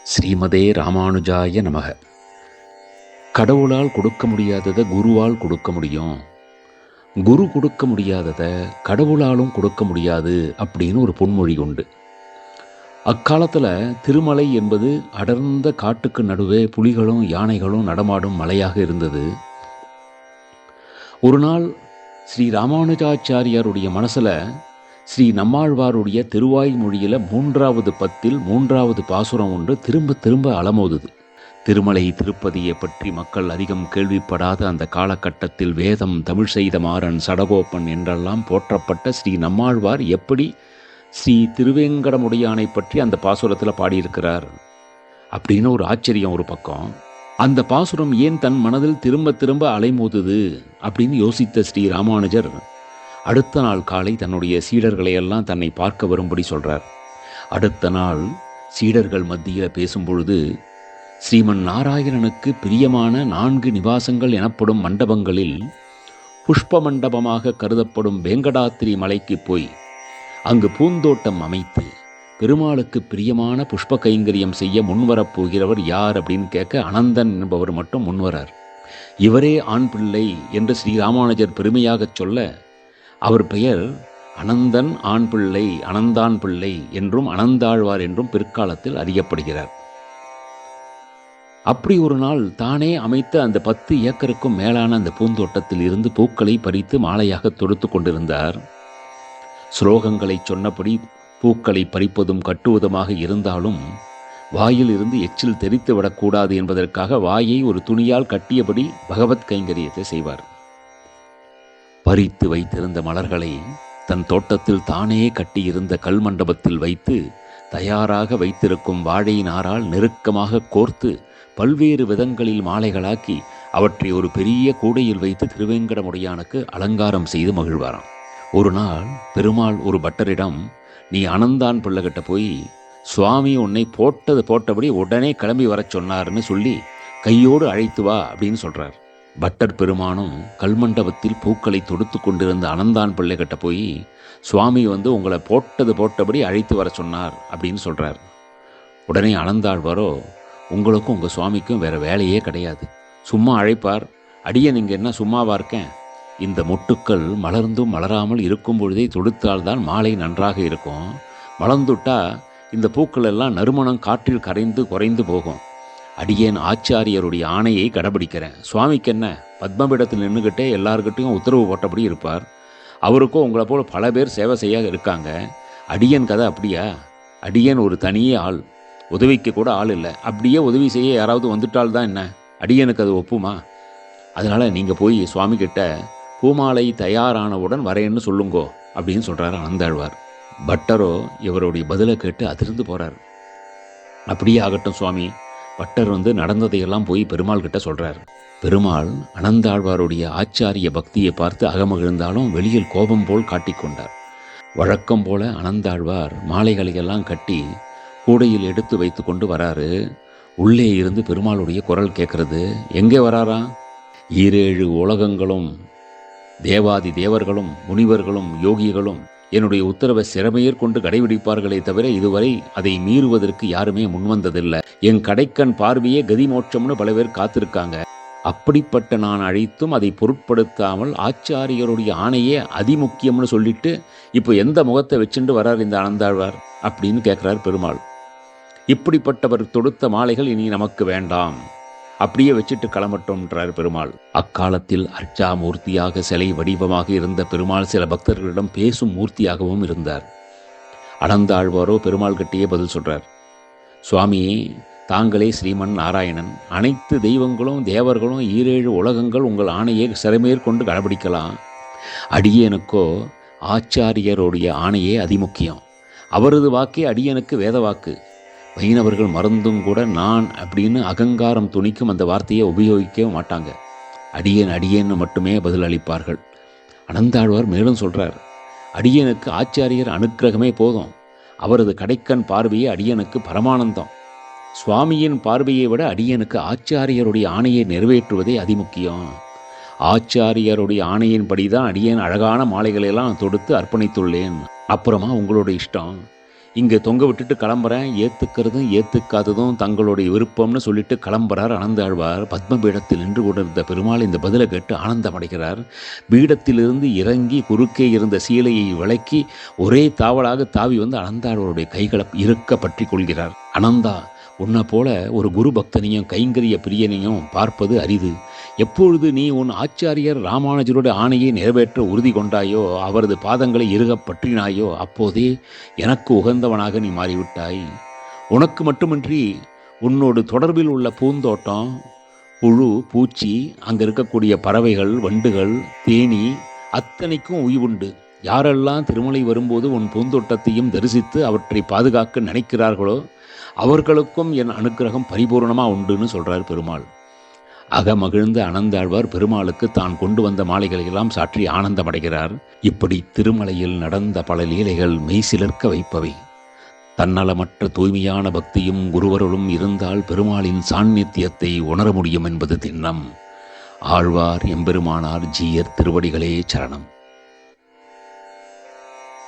ஸ்ரீமதே ராமானுஜாய நமக. கடவுளால் கொடுக்க முடியாததை குருவால் கொடுக்க முடியும், குரு கொடுக்க முடியாததை கடவுளாலும் கொடுக்க முடியாது அப்படின்னு ஒரு பொன்மொழி உண்டு. அக்காலத்தில் திருமலை என்பது அடர்ந்த காட்டுக்கு நடுவே புலிகளும் யானைகளும் நடமாடும் மலையாக இருந்தது. ஒரு நாள் ஸ்ரீ ராமானுஜாச்சாரியாருடைய மனசில் ஸ்ரீ நம்மாழ்வாருடைய திருவாய்மொழியில் 3வது பத்தில் 3வது பாசுரம் ஒன்று திரும்ப திரும்ப அலமோதுது. திருமலை திருப்பதியை பற்றி மக்கள் அதிகம் கேள்விப்படாத அந்த காலகட்டத்தில் வேதம் தமிழ் செய்த மாறன் சடகோப்பன் என்றெல்லாம் போற்றப்பட்ட ஸ்ரீ நம்மாழ்வார் எப்படி ஸ்ரீ திருவேங்கடமுடையானை பற்றி அந்த பாசுரத்தில் பாடியிருக்கிறார் அப்படின்னு ஒரு ஆச்சரியம் ஒரு பக்கம். அந்த பாசுரம் ஏன் தன் மனதில் திரும்ப திரும்ப அலைமோதுது அப்படின்னு யோசித்த ஸ்ரீ ராமானுஜர் அடுத்த நாள் காலை தன்னுடைய சீடர்களையெல்லாம் தன்னை பார்க்க வரும்படி சொல்கிறார். அடுத்த நாள் சீடர்கள் மத்தியில் பேசும்பொழுது ஸ்ரீமன் நாராயணனுக்கு பிரியமான 4 நிவாசங்கள் எனப்படும் மண்டபங்களில் புஷ்ப மண்டபமாக கருதப்படும் வேங்கடாத்திரி மலைக்கு போய் அங்கு பூந்தோட்டம் அமைத்து பெருமாளுக்கு பிரியமான புஷ்ப கைங்கரியம் செய்ய முன்வரப் போகிறவர் யார் அப்படின்னு கேட்க அனந்தன் என்பவர் மட்டும் முன்வரார். இவரே ஆண் பிள்ளை என்று ஸ்ரீ ராமானுஜர் பெருமையாகச் சொல்ல அவர் பெயர் அனந்தன் ஆண் பிள்ளை, அனந்தான் பிள்ளை என்றும் அனந்தாழ்வார் என்றும் பிற்காலத்தில் அறியப்படுகிறார். அப்படி ஒரு நாள் தானே அமைத்த அந்த 10 ஏக்கருக்கும் மேலான அந்த பூந்தோட்டத்தில் இருந்து பூக்களை பறித்து மாலையாக தொடுத்து கொண்டிருந்தார். ஸ்லோகங்களை சொன்னபடி பூக்களை பறிப்பதும் கட்டுவதுமாக இருந்தாலும் வாயில் இருந்து எச்சில் தெரித்து விடக்கூடாது என்பதற்காக வாயை ஒரு துணியால் கட்டியபடி பகவத் கைங்கரியத்தை செய்வார். பறித்து வைத்திருந்த மலர்களை தன் தோட்டத்தில் தானே கட்டியிருந்த கல் மண்டபத்தில் வைத்து தயாராக வைத்திருக்கும் வாழை நாரால் நெருக்கமாக கோர்த்து பல்வேறு விதங்களில் மாலைகளாக்கி அவற்றை ஒரு பெரிய கூடையில் வைத்து திருவேங்கடமுடையானுக்கு அலங்காரம் செய்து மகிழ்வாராம். ஒரு நாள் பெருமாள் ஒரு பட்டரிடம், நீ அனந்தான் பிள்ளைகிட்ட போய் சுவாமி உன்னை போட்டபடி உடனே கிளம்பி வர சொன்னார்னு சொல்லி கையோடு அழைத்து வா அப்படின்னு சொல்கிறார். பட்டர் பெருமானும் கல்மண்டபத்தில் பூக்களை தொடுத்து கொண்டிருந்த அனந்தான் பிள்ளைகிட்ட போய் சுவாமி உங்களை போட்டபடி அழைத்து வர சொன்னார் அப்படின்னு சொல்கிறார். உடனே அனந்தாழ்வாரோ, உங்களுக்கும் உங்கள் சுவாமிக்கும் வேறு வேலையே கிடையாது, சும்மா அழைப்பார், அடியேன் இங்கே என்ன சும்மாவா இருக்கேன், இந்த மொட்டுக்கள் மலர்ந்தும் மலராமல் இருக்கும் பொழுதே தொடுத்தால்தான் மாலை நன்றாக இருக்கும், மலர்ந்துட்டா இந்த பூக்கள் எல்லாம் நறுமணம் காற்றில் கரைந்து குறைந்து போகும், அடியேன் ஆச்சாரியருடைய ஆணையை கடைபிடிக்கிறேன், சுவாமிக்கு என்ன பத்மபீடத்தில் நின்றுக்கிட்டே எல்லார்கிட்டையும் உத்தரவு போட்டபடி இருப்பார், அவருக்கும் உங்களை போல் பல பேர் சேவை செய்ய இருக்காங்க, அடியேன் கதை அப்படியா, அடியேன் ஒரு தனியே ஆள், உதவிக்கு கூட ஆள் இல்லை, அப்படியே உதவி செய்ய யாராவது வந்துட்டால்தான் என்ன, அடியேனுக்கு அது ஒப்புமா, அதனால் நீங்கள் போய் சுவாமிகிட்ட பூமாலை தயாரானவுடன் வரேன்னு சொல்லுங்கோ அப்படின்னு சொல்கிறார் அனந்தாழ்வார். பட்டரோ இவருடைய பதிலை கேட்டு அதிர்ந்து போகிறார். அப்படியே ஆகட்டும் சுவாமி. பட்டர் நடந்ததையெல்லாம் போய் பெருமாள் கிட்ட சொல்கிறார். பெருமாள் அனந்தாழ்வாருடைய ஆச்சாரிய பக்தியை பார்த்து அகமகிழ்ந்தாலும் வெளியில் கோபம் போல் காட்டிக்கொண்டார். வழக்கம் போல அனந்தாழ்வார் மாலைகளையெல்லாம் கட்டி கூடையில் எடுத்து வைத்து கொண்டு வராரு. உள்ளே இருந்து பெருமாளுடைய குரல் கேட்கறது. எங்கே வராரா? 7 உலகங்களும் தேவாதி தேவர்களும் முனிவர்களும் யோகிகளும் என்னுடைய உத்தரவை சிறமையேற்கொண்டு கடைபிடிப்பார்களே தவிர இதுவரை அதை மீறுவதற்கு யாருமே முன்வந்ததில்லை. என் கடைக்கண் பார்வையே கதி மோட்சம்னு பல பேர் காத்திருக்காங்க. அப்படிப்பட்ட நான் அழைத்தும் அதை பொருட்படுத்தாமல் ஆச்சாரியருடைய ஆணையே அதிமுக்கியம்னு சொல்லிட்டு இப்போ எந்த முகத்தை வச்சுட்டு வரார் இந்த அனந்தாழ்வார் அப்படின்னு கேட்குறார் பெருமாள். இப்படிப்பட்டவர் தொடுத்த மாலைகள் இனி நமக்கு வேண்டாம், அப்படியே வச்சுட்டு கிளம்பட்டோம்ன்றார் பெருமாள். அக்காலத்தில் அர்ச்சா மூர்த்தியாக சிலை வடிவமாக இருந்த பெருமாள் சில பக்தர்களிடம் பேசும் மூர்த்தியாகவும் இருந்தார். அனந்தாழ்வாரோ பெருமாள் கிட்டேயே பதில் சொல்றார். சுவாமி, தாங்களே ஸ்ரீமன் நாராயணன், அனைத்து தெய்வங்களும் தேவர்களும் 7 உலகங்கள் உங்கள் ஆணையை சிறமேற்கொண்டு கடைபிடிக்கலாம், அடியேனுக்கோ ஆச்சாரியருடைய ஆணையே அதிமுக்கியம், அவரது வாக்கே அடியனுக்கு வேத வாக்கு, வைணவர்கள் மறந்தும் கூட நான் அப்படின்னு அகங்காரம் துணிக்கும் அந்த வார்த்தையை உபயோகிக்க மாட்டாங்க, அடியேன்னு மட்டுமே பதில் அளிப்பார்கள். அனந்தாழ்வார் மேலும் சொல்கிறார், அடியனுக்கு ஆச்சாரியர் அனுக்கிரகமே போதும், அவரது கடைக்கண் பார்வையே அடியனுக்கு பரமானந்தம், சுவாமியின் பார்வையை விட அடியனுக்கு ஆச்சாரியருடைய ஆணையை நிறைவேற்றுவதே அதிமுக்கியம், ஆச்சாரியருடைய ஆணையின்படி தான் அடியேன் அழகான மாலைகளெல்லாம் தொடுத்து அர்ப்பணித்துள்ளேன், அப்புறமா உங்களோட இஷ்டம், இங்கே தொங்க விட்டுட்டு கிளம்புறேன், ஏற்றுக்கிறதும் ஏற்றுக்காததும் தங்களுடைய விருப்பம்னு சொல்லிட்டு கிளம்புறார் அனந்தாழ்வார். பத்மபீடத்தில் நின்று கொண்டிருந்த பெருமாள் இந்த பதிலை கேட்டு ஆனந்தமடைகிறார். பீடத்திலிருந்து இறங்கி குறுக்கே இருந்த சீலையை விலக்கி ஒரே தாவலாக தாவி வந்து அனந்தாழ்வாருடைய கைகளை இருக்க பற்றி கொள்கிறார். அனந்தா, உன்னை போல ஒரு குரு பக்தனையும் கைங்கரிய பிரியனையும் பார்ப்பது அரிது. எப்பொழுது நீ உன் ஆச்சாரியர் ராமானுஜருடைய ஆணையை நிறைவேற்ற உறுதி கொண்டாயோ, அவரது பாதங்களை இறுகப் பற்றினாயோ, அப்போதே எனக்கு உகந்தவனாக நீ மாறிவிட்டாய். உனக்கு மட்டுமின்றி உன்னோடு தொடர்பில் உள்ள பூந்தோட்டம், புழு, பூச்சி, அங்கே இருக்கக்கூடிய பறவைகள், வண்டுகள், தேனீ அத்தனைக்கும் உய்வுண்டு. யாரெல்லாம் திருமலை வரும்போது உன் பூந்தோட்டத்தையும் தரிசித்து அவற்றை பாதுகாக்க நினைக்கிறார்களோ அவர்களுக்கும் என் அனுக்கிரகம் பரிபூர்ணமாக உண்டுன்னு சொல்கிறார் பெருமாள். அகமகிழ்ந்த அனந்தாழ்வார் பெருமாளுக்கு தான் கொண்டு வந்த மாலைகளையெல்லாம் சாற்றி ஆனந்தமடைகிறார். இப்படி திருமலையில் நடந்த பல லீலைகள் மெய்சிலிர்க்க வைப்பவை. தன்னலமற்ற தூய்மையான பக்தியும் குருவருளும் இருந்தால் பெருமாளின் சாநித்தியத்தை உணர முடியும் என்பது திண்ணம். ஆழ்வார் எம்பெருமானார் ஜீயர் திருவடிகளே சரணம்.